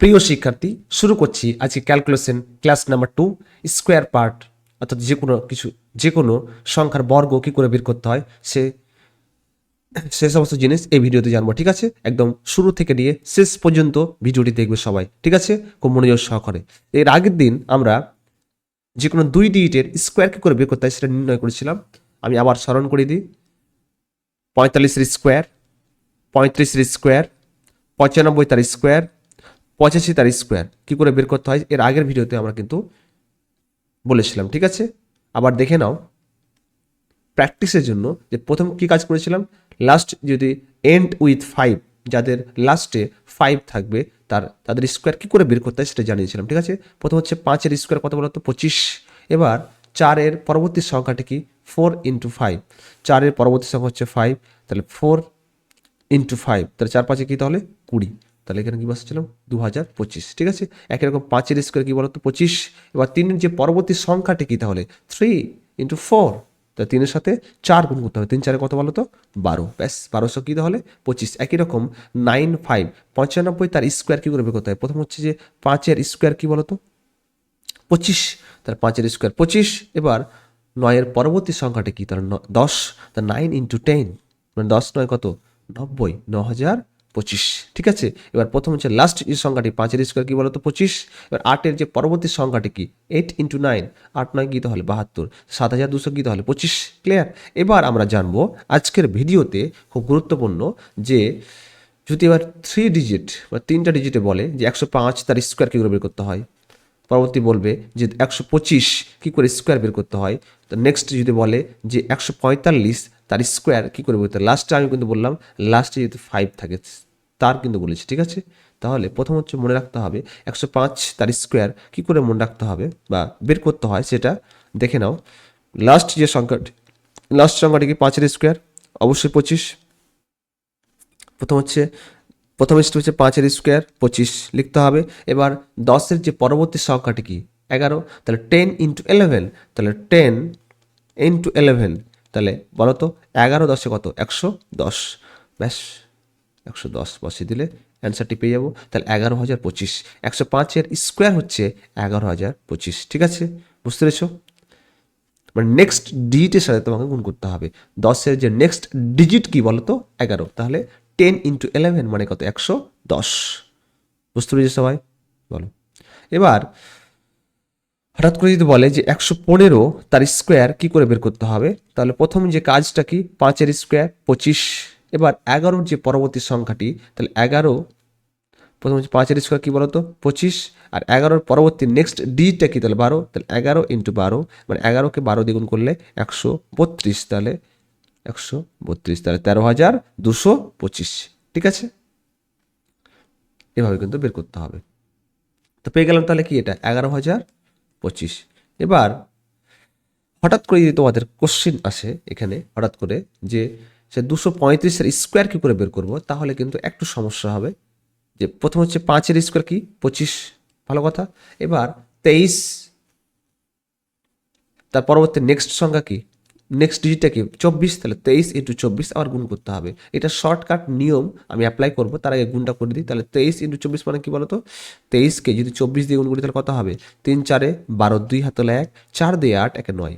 প্রিয় শিক্ষার্থী, শুরু করছি আজকে calculation class number 2 square part, অর্থাৎ যে কোনো সংখ্যার বর্গ কি করে বের করতে হয় সে সমস্ত জিনিস এই ভিডিওতে জানবো। ঠিক আছে, একদম শুরু থেকে নিয়ে শেষ পর্যন্ত ভিডিওটি দেখবে সবাই। ঠিক আছে, খুব মনোযোগ সহকারে। এর আগের দিন আমরা যে কোনো 2 ডিজিটের স্কোয়ার কি করে বের করতে হয় সেটা নির্ণয় করেছিলাম। আমি আবার স্মরণ করে দিই। 45-এর স্কোয়ার, 35-এর স্কোয়ার, 95 তার স্কোয়ার, 85 তার স্কোয়ার কি করে বের করতে হয় এর আগের ভিডিওতে আমরা কিন্তু বলেছিলাম। ঠিক আছে, আবার দেখে নাও প্র্যাকটিসের জন্য যে প্রথম কি কাজ করেছিলাম। লাস্ট যদি এন্ড উইথ 5, যাদের লাস্টে 5 থাকবে তাদের স্কোয়ার কি করে বের করতে হয় সেটা জানিয়েছিলাম। ঠিক আছে, প্রথম হচ্ছে 5-এর স্কোয়ার কত বলতো 25। এবার 4-এর পরবর্তী সংখ্যাটি কি 4 × 5, 4-এর পরবর্তী সংখ্যা হচ্ছে 5, তাহলে 4 × 5, তাহলে 4×5 কি তাহলে 20, তাহলে এখানে কি বসেছিলাম 2025। ঠিক আছে, একই রকম 5-এর স্কোয়ার কি বলতো 25। এবার 3-এর যে পরবর্তী সংখ্যাটি কি তাহলে 3 × 4, তাহলে 3-এর সাথে 4 গুণ করতে হবে, 3 4 কত বলতো 12, ব্যাস 1200 কি তাহলে 25। একই রকম 9 5 95 তার স্কোয়ার কি করে বের করতে হয়। প্রথম হচ্ছে যে 5-এর স্কোয়ার কি বলতো 25, তার 5-এর স্কোয়ার 25। এবার 9-এর পরবর্তী সংখ্যাটি কি তার 10, তা 9 × 10 মানে 10 9 কত 90, 9025। ঠিক আছে, এবার প্রথম হচ্ছে লাস্ট যে সংখ্যাটি 5-এর স্কোয়ার কি বলতো 25। এবার 8-এর যে পরবর্তী সংখ্যাটি কি 8 × 9, 8 9 কি তাহলে 72, 7200 কি তাহলে 25। ক্লিয়ার। এবার আমরা জানবো আজকের ভিডিওতে খুব গুরুত্বপূর্ণ যে যদি এবার 3 ডিজিট বা 3টা ডিজিটে বলে যে 105 তার স্কোয়ার কী করে বের করতে হয়, পরবর্তী বলবে যে 125 কী করে স্কোয়ার বের করতে হয়, তো নেক্সট যদি বলে যে 145 তার স্কোয়ার কী করে বের করতে হয়। লাস্টে আমি কিন্তু বললাম লাস্টে যদি 5 থাকে তার কিন্তু বলেছি। ঠিক আছে, তাহলে প্রথম হচ্ছে মনে রাখতে হবে 105 তার স্কোয়ার কী করে মনে রাখতে হবে বা বের করতে হয় সেটা দেখে নাও। লাস্ট সংখ্যাটি কি 5-এর স্কোয়ার, অবশ্যই 25। প্রথম স্টেপ হচ্ছে 5-এর স্কোয়ার 25 লিখতে হবে। এবার 10-এর যে পরবর্তী সংখ্যাটি কি 11, তাহলে 10 × 11, তাহলে 10 × 11, তাহলে বলো তো 11 10-এ কত 110, ব্যাস 110 বসিয়ে দিলে অ্যান্সারটি পেয়ে যাবো। তাহলে 11,025, 105-এর স্কোয়ার হচ্ছে 11,025। ঠিক আছে, বুঝতে পেরেছো? মানে নেক্সট ডিজিটের সাথে তোমাকে গুণ করতে হবে। 10-এর যে নেক্সট ডিজিট কি বলো তো 11, তাহলে 10 × 11 মানে কত 110। বুঝতে পেরেছি সবাই? বলো। এবার হঠাৎ করে যদি বলে যে 115 তার স্কোয়ার কি করে বের করতে হবে, তাহলে প্রথম যে কাজটা কি 5-এর স্কোয়ার 25। এবার 11-র যে পরবর্তী সংখ্যাটি, তাহলে 11 প্রথম হচ্ছে 5-এর স্কোয়ার কি বলতো 25, আর 11-র পরবর্তী নেক্সট ডিজিটটা কি তাহলে 12, তাহলে 11 × 12 মানে 11কে 12 দ্বিগুণ করলে 132, তাহলে 132, তাহলে 13,225। ঠিক আছে, এভাবে কিন্তু বের করতে হবে। তো পেয়ে গেলাম তাহলে কি এটা 11,025। এবার হঠাৎ করে যদি তোমাদের কোশ্চেন আসে এখানে হঠাৎ করে যে সে 235-এর স্কোয়ার কী করে বের করবো, তাহলে কিন্তু একটু সমস্যা হবে। যে প্রথম হচ্ছে 5-এর স্কোয়ার কি 25, ভালো কথা। এবার 23, তার পরবর্তী নেক্সট সংখ্যা কি নেক্সট ডিজিটটা কি 24, তাহলে 23 × 24 আবার গুণ করতে হবে। এটা শর্টকাট নিয়ম আমি অ্যাপ্লাই করবো, তার আগে গুণটা করে দিই। তাহলে 23 × 24 মানে কি বলতো 23কে যদি 24 দিয়ে গুণ করি তাহলে কত হবে 3 4 12, 2 হাতে 1, 4 দিয়ে 8, 1 9।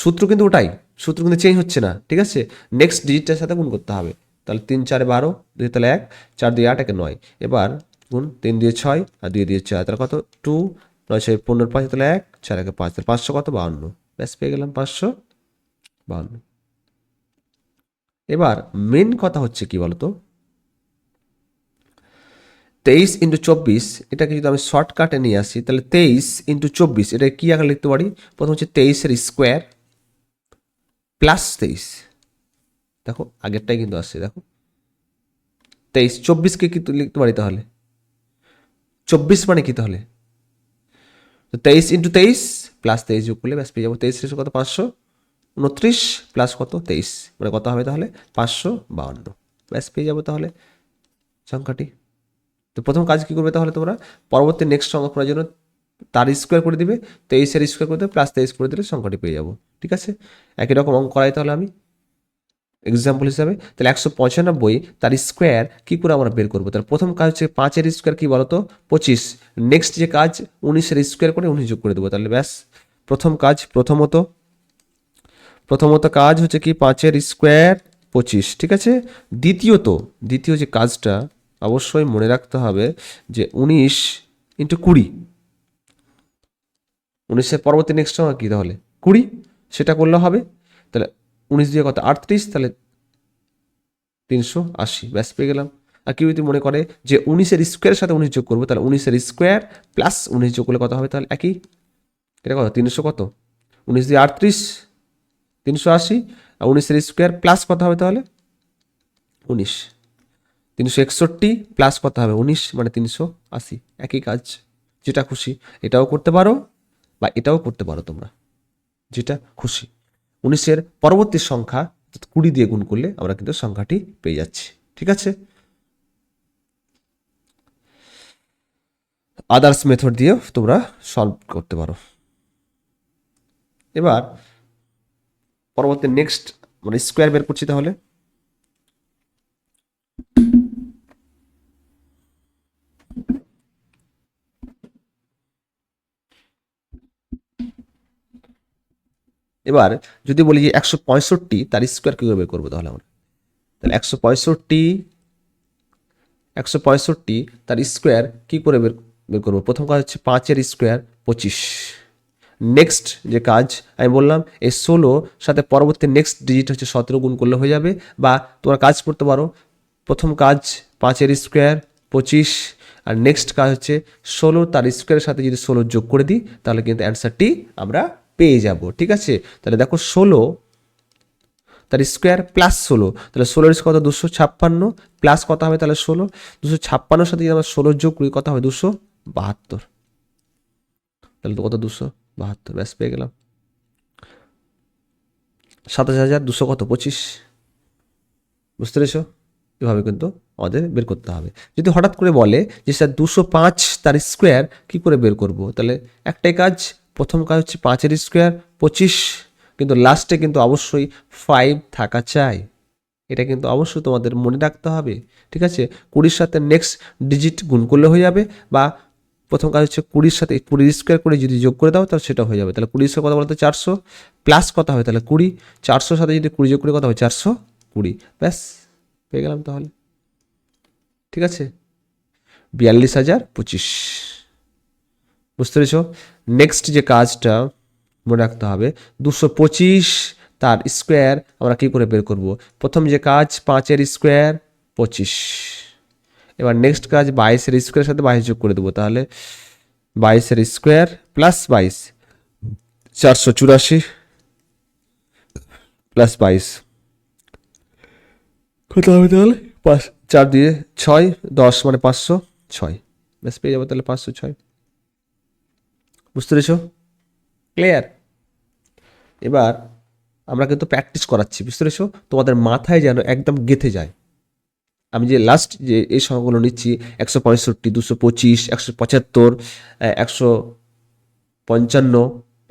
সূত্র কিন্তু ওটাই, সূত্র কিন্তু চেঞ্জ হচ্ছে না। ঠিক আছে, নেক্সট ডিজিটটার সাথে গুণ করতে হবে। তাহলে 3 4 12, 2 তাহলে 1, 4 দিয়ে 8, 1 9। এবার গুণ 3 দিয়ে 6 আর 2 দিয়ে 4, তাহলে কত 2, 9 6 15, 5 তাহলে 1, 4 1 5, তাহলে 500 কত 52, ব্যাস পেয়ে গেলাম 552। এবার মেন কথা হচ্ছে কি বলতো 23 × 24, এটাকে যদি আমি শর্টকাটে নিয়ে আসি তাহলে 23 × 24 এটা কি আকারে লিখতে পারি। প্রথম হচ্ছে 23-এর স্কোয়ার প্লাস 23, দেখো আগেরটাই কিন্তু আসছে, দেখো 23 24কে কি লিখতে পারি তাহলে 24 মানে কি তাহলে 23 × 23 প্লাস 23 যোগ করলে ব্যাস পেয়ে যাবো 23 কত 529 প্লাস কত 23 মানে কত হবে তাহলে 552, ব্যাস পেয়ে যাবো তাহলে সংখ্যাটি। তো প্রথম কাজ কি করবে তাহলে তোমরা পরবর্তী নেক্সট সংখ্যা করার জন্য তার স্কোয়ার করে দিবে, 23-এর স্কোয়ার করে দেবে প্লাস 23 করে দিলে সংখ্যাটি পেয়ে যাবো। ঠিক আছে, একই রকম অঙ্ক করাই তাহলে আমি এক্সাম্পল হিসাবে, তাহলে 195 তার স্কোয়ার কি করে আমরা বের করবো? তাহলে প্রথম কাজ হচ্ছে 5-এর স্কোয়ার কি বলতো 25, নেক্সট যে কাজ 19-এর স্কোয়ার করে 19 যোগ করে দেবো, তাহলে ব্যাস প্রথম কাজ। প্রথমত কাজ হচ্ছে কি 5-এর স্কোয়ার 25, ঠিক আছে। দ্বিতীয় যে কাজটা অবশ্যই মনে রাখতে হবে যে 19 ইন্টু 20, 19-এর পরবর্তী নেক্সট সময় কি তাহলে 20, সেটা করলে হবে। তাহলে 19 দিয়ে কত 38, তাহলে 380, ব্যাস পেয়ে গেলাম। আর কেউ যদি মনে করে যে 19-এর স্কোয়ারের সাথে 19 যোগ করবো, তাহলে 19-এর স্কোয়ার প্লাস 19 যোগ করলে কত হবে? তাহলে একই, এটা কত 300, কত 19 দিয়ে 38, 380, আর 19-এর স্কোয়ার প্লাস কত হবে তাহলে 19, 361 প্লাস কত হবে 19 মানে 380, একই কাজ। যেটা খুশি এটাও করতে পারো বা এটাও করতে পারো তোমরা, যেটা খুশি। 19-এর পরবর্তী সংখ্যা 20 দিয়ে গুণ করলে আমরা কিন্তু সংখ্যাটি পেয়ে যাচ্ছি, ঠিক আছে। আদার্স মেথড দিয়েও তোমরা সলভ করতে পারো। এবার পরবর্তী নেক্সট মানে স্কোয়ার বের করছি। তাহলে এবার যদি বলি যে 165 তার স্কোয়ার কী করে বের করবো? তাহলে তাহলে 165 তার স্কোয়ার কি করে বের করবো? প্রথম কাজ হচ্ছে 5-এর স্কোয়ার 25, নেক্সট যে কাজ আমি বললাম এই 16 সাথে পরবর্তী নেক্সট ডিজিট হচ্ছে 17 গুণ করলে হয়ে যাবে। বা তোমরা কাজ করতে পারো, প্রথম কাজ 5-এর স্কোয়ার 25, আর নেক্সট কাজ হচ্ছে 16 তার স্কোয়ারের সাথে যদি 16 যোগ করে দিই তাহলে কিন্তু অ্যান্সারটি আমরা পেয়ে যাব, ঠিক আছে। তাহলে দেখো 16 তার স্কোয়ার প্লাস 16, তাহলে 16-এর কত 256, প্লাস কত হবে তাহলে 16, 256-এর সাথে যদি আমরা 16 যোগ করি কত হবে 272, তাহলে তো কত 272, ব্যাস পেয়ে গেলাম। 27,200 কত 25, বুঝতে পেরেছো? এভাবে কিন্তু আমাদের বের করতে হবে। যদি হঠাৎ করে বলে যে স্যার 205 তার স্কোয়ার কি করে বের করব, তাহলে একটাই কাজ, প্রথম কাজ হচ্ছে 5-এর স্কোয়ার 25, কিন্তু লাস্টে কিন্তু অবশ্যই 5 থাকা চাই, এটা কিন্তু অবশ্যই তোমাদের মনে রাখতে হবে, ঠিক আছে। 20-র সাথে নেক্সট ডিজিট গুণ করলে হয়ে যাবে, বা প্রথম কাজ হচ্ছে 20-র সাথে 20 স্কোয়ার করে যদি যোগ করে দাও তাহলে সেটা হয়ে যাবে। তাহলে 20 স্কোয়ার কত বলতো 400, প্লাস কত হবে তাহলে 20, 400-র সাথে যদি 20 যোগ করে কত হবে 420, ব্যাস পেয়ে গেলাম তাহলে, ঠিক আছে। 42,025, বুঝতে পেরেছ? নেক্সট যে কাজটা মনে রাখতে হবে 225 তার স্কোয়ার আমরা কী করে বের করব? প্রথম যে কাজ 5-এর স্কোয়ার 25, এবার নেক্সট কাজ 22-এর স্কোয়ারের সাথে 22 যোগ করে দেবো, তাহলে 22-এর স্কোয়ার প্লাস 22 484 প্লাস 22 কত হবে তাহলে 4 দিয়ে 6 10 মানে 506, ব্যাস পেয়ে যাবো তাহলে 506, বুঝতে পেরেছ? ক্লিয়ার? এবার আমরা কিন্তু প্র্যাকটিস করাচ্ছি, বুঝতে পেরেছো? তোমাদের মাথায় যেন একদম গেঁথে যায়। আমি যে লাস্ট যে এই সংখ্যাগুলো নিচ্ছি 165, 225, 175, 155,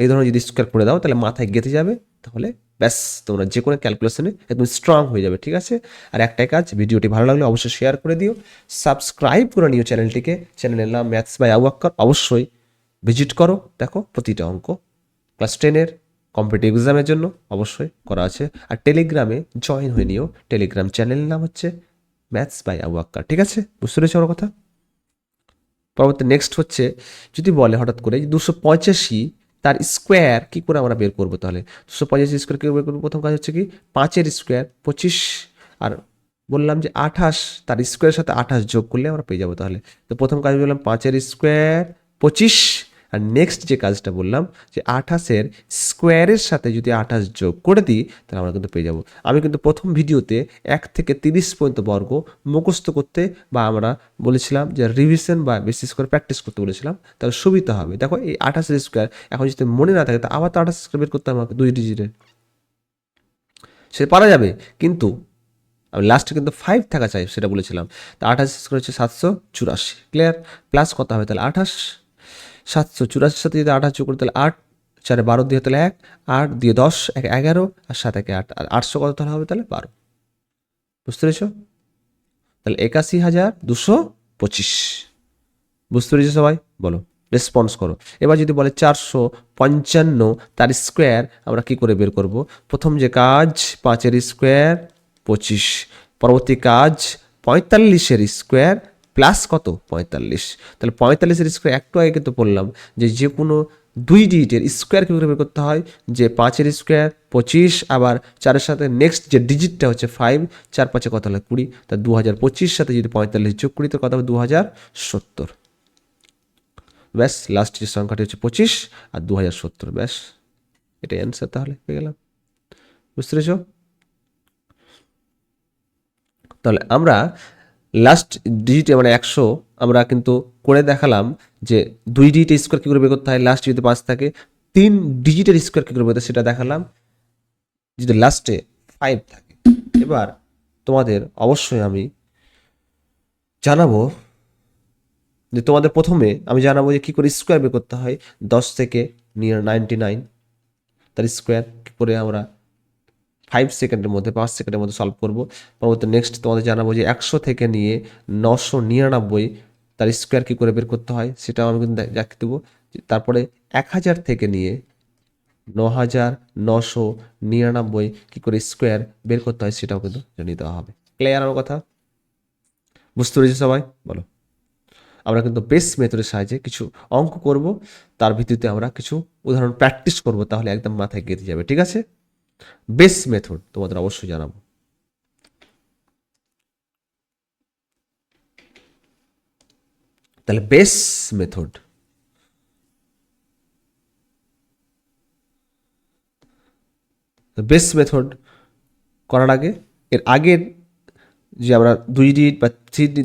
এই ধরনের যদি স্কোয়ার করে দাও তাহলে মাথায় গেঁথে যাবে, তাহলে ব্যাস তোমরা যে কোনো ক্যালকুলেশনে একদম স্ট্রং হয়ে যাবে, ঠিক আছে। আর একটাই কাজ, ভিডিওটি ভালো লাগলে অবশ্যই শেয়ার করে দিও, সাবস্ক্রাইব করে নিও চ্যানেলটিকে। চ্যানেলের নাম ম্যাথস বাই আবু আক্কার, অবশ্যই ভিজিট করো, দেখো প্রতিটা অঙ্ক ক্লাস 10-এর কম্পিটিটিভ এক্সামের জন্য অবশ্যই করা আছে। আর টেলিগ্রামে জয়েন হয়ে নিও, টেলিগ্রাম চ্যানেলের নাম হচ্ছে ম্যাথস বাই আবু আক্কার, ঠিক আছে। বুঝতে পেরেছো আমার কথা? পরবর্তী নেক্সট হচ্ছে যদি বলে হঠাৎ করে 285 তার স্কোয়ার কি করে আমরা বের করবো, তাহলে 285 স্কোয়ার কী বের করবো? প্রথম কাজ হচ্ছে কি 5-এর স্কোয়ার 25, আর বললাম যে 28 তার স্কোয়ারের সাথে 28 যোগ করলে আমরা পেয়ে যাবো। তাহলে তো প্রথম কাজ বললাম 5-এর স্কোয়ার 25, আর নেক্সট যে কাজটা বললাম যে 28-এর স্কোয়ারের সাথে যদি 28 যোগ করে দিই তাহলে আমরা কিন্তু পেয়ে যাব। আমি কিন্তু প্রথম ভিডিওতে 1 থেকে 30 পর্যন্ত বর্গ মুখস্থ করতে বা আমরা বলেছিলাম যে রিভিশন বা বেসিস করে প্র্যাকটিস করতে বলেছিলাম, তাহলে সুবিধা হবে। দেখো এই 28-এর স্কোয়ার এখন যদি মনে না থাকে তা আবার তো 28 স্কোয়ার বের করতে হবে আমাকে 2 ডিজিটের, সে পারা যাবে, কিন্তু আমি লাস্টে কিন্তু 5 থাকা চাই সেটা বলেছিলাম। তো 28 স্কোয়ার হচ্ছে 784, ক্লিয়ার? প্লাস কত হবে তাহলে 28, 784 সাথে যদি 28 যোগ করি তাহলে 8, 4 12 দিয়ে তাহলে 1, 8 দিয়ে 10, 1 11, আর 7 1 8, আর 800 কত তাহলে হবে তাহলে 12। বুঝতে পেরেছ? তাহলে ৮১,২২৫। বুঝতে পেরেছো সবাই? বলো, রেসপন্স করো। এবার যদি বলে 455 তার স্কোয়ার আমরা কি করে বের করব? প্রথম যে কাজ 5-এর স্কোয়ার 25, পরবর্তী কাজ 45-এর স্কোয়ার প্লাস কত 45। তাহলে 45-এর স্কোয়ার একটু আগে কিন্তু বললাম যে কোনো দুই ডিজিটের স্কোয়ার কী করে বের করতে হয়, যে 5-এর স্কোয়ার 25, আবার 4-এর সাথে নেক্সট যে ডিজিটটা হচ্ছে 5, 4-5 কত হলো 20, তা 2025 সাথে যদি 45 যোগ করি তো কত হবে 2070। ব্যাস, লাস্ট যে সংখ্যাটি হচ্ছে 25 আর 2070, ব্যাস এটাই অ্যান্সার তাহলে পেয়ে গেলাম। বুঝতে পেরেছ? তাহলে আমরা লাস্ট ডিজিটে মানে 100 আমরা কিন্তু করে দেখালাম যে 2 ডিজিটের স্কোয়ার কী করে বের করতে হয়, লাস্ট যদি 5 থাকে। 3 ডিজিটের স্কোয়ার কী করে বের করতে হয় সেটা দেখালাম যদি লাস্টে 5 থাকে। এবার তোমাদের অবশ্যই আমি জানাবো যে তোমাদের প্রথমে আমি জানাবো যে কী করে স্কোয়ার বের করতে হয় 10 থেকে নিয়ে 99 তার স্কোয়ার কী করে আমরা 5 সেকেন্ডের মধ্যে 5 সেকেন্ডের মধ্যে সলভ করবো। পরবর্তী নেক্সট তোমাদের জানাবো যে 100 থেকে নিয়ে 999 তার স্কোয়ার কী করে বের করতে হয় সেটাও আমি কিন্তু দেখিয়ে দেবো। তারপরে 1000 থেকে নিয়ে 9999 কী করে স্কোয়ার বের করতে হয় সেটাও কিন্তু জানিয়ে দেওয়া হবে। ক্লিয়ার আমার কথা? বুঝতে পেরেছি সবাই? বলো। আমরা কিন্তু বেস মেথডের সাহায্যে কিছু অঙ্ক করব, তার ভিত্তিতে আমরা কিছু উদাহরণ প্র্যাকটিস করব, তাহলে একদম মাথায় গেঁথে যাবে। ঠিক আছে? বেস মেথড তোমাদের অবশ্যই জানাবো। তাহলে বেস মেথড, বেস মেথড করার আগে এর আগের যে আমরা 2 ডিজিট বা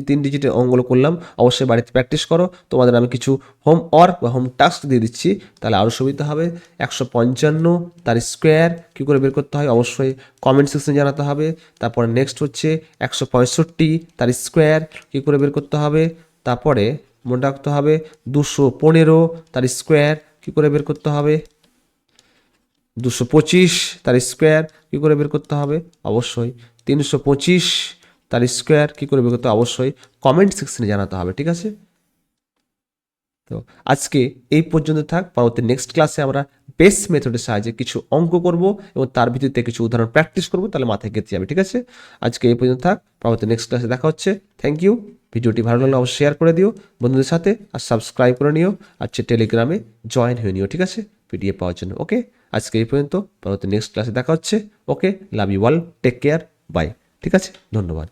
3 ডিজিটের অঙ্কগুলো করলাম অবশ্যই বাড়িতে প্র্যাকটিস করো। তোমাদের আমি কিছু হোম ওয়ার্ক বা হোম টাস্ক দিয়ে দিচ্ছি, তাহলে আরও সুবিধা হবে। 155 তার স্কোয়ার কী করে বের করতে হয় অবশ্যই কমেন্ট সেকশনে জানাতে হবে। তারপরে নেক্সট হচ্ছে 165 তার স্কোয়ার কী করে বের করতে হবে। তারপরে মনে রাখতে হবে 215 তার স্কোয়ার কী করে বের করতে হবে। 225 তার স্কোয়ার কী করে বের করতে হবে অবশ্যই। 325 তার স্কোয়ার কী করে বের করতে হবে অবশ্যই কমেন্ট সেকশনে জানাতে হবে। ঠিক আছে? তো আজকে এই পর্যন্ত থাক। পরবর্তী নেক্সট ক্লাসে আমরা বেস মেথডের সাহায্যে কিছু অঙ্ক করব এবং তার ভিত্তিতে কিছু উদাহরণ প্র্যাকটিস করব, তাহলে মাথায় গেঁথে যাবে। ঠিক আছে? আজকে এই পর্যন্ত থাক, পরবর্তী নেক্সট ক্লাসে দেখা হচ্ছে। Thank you. ভিডিওটি ভালো লাগলে অবশ্যই শেয়ার করে দিও বন্ধুদের সাথে, আর সাবস্ক্রাইব করে নিও, আর টেলিগ্রামে জয়েন হয়ে নিও। ঠিক আছে? পিডিএফ পাওয়ার জন্য। ওকে, আজকে এই পর্যন্ত, পরবর্তী নেক্সট ক্লাসে দেখা হচ্ছে। Okay, love you all, take care, bye. ঠিক আছে? ধন্যবাদ।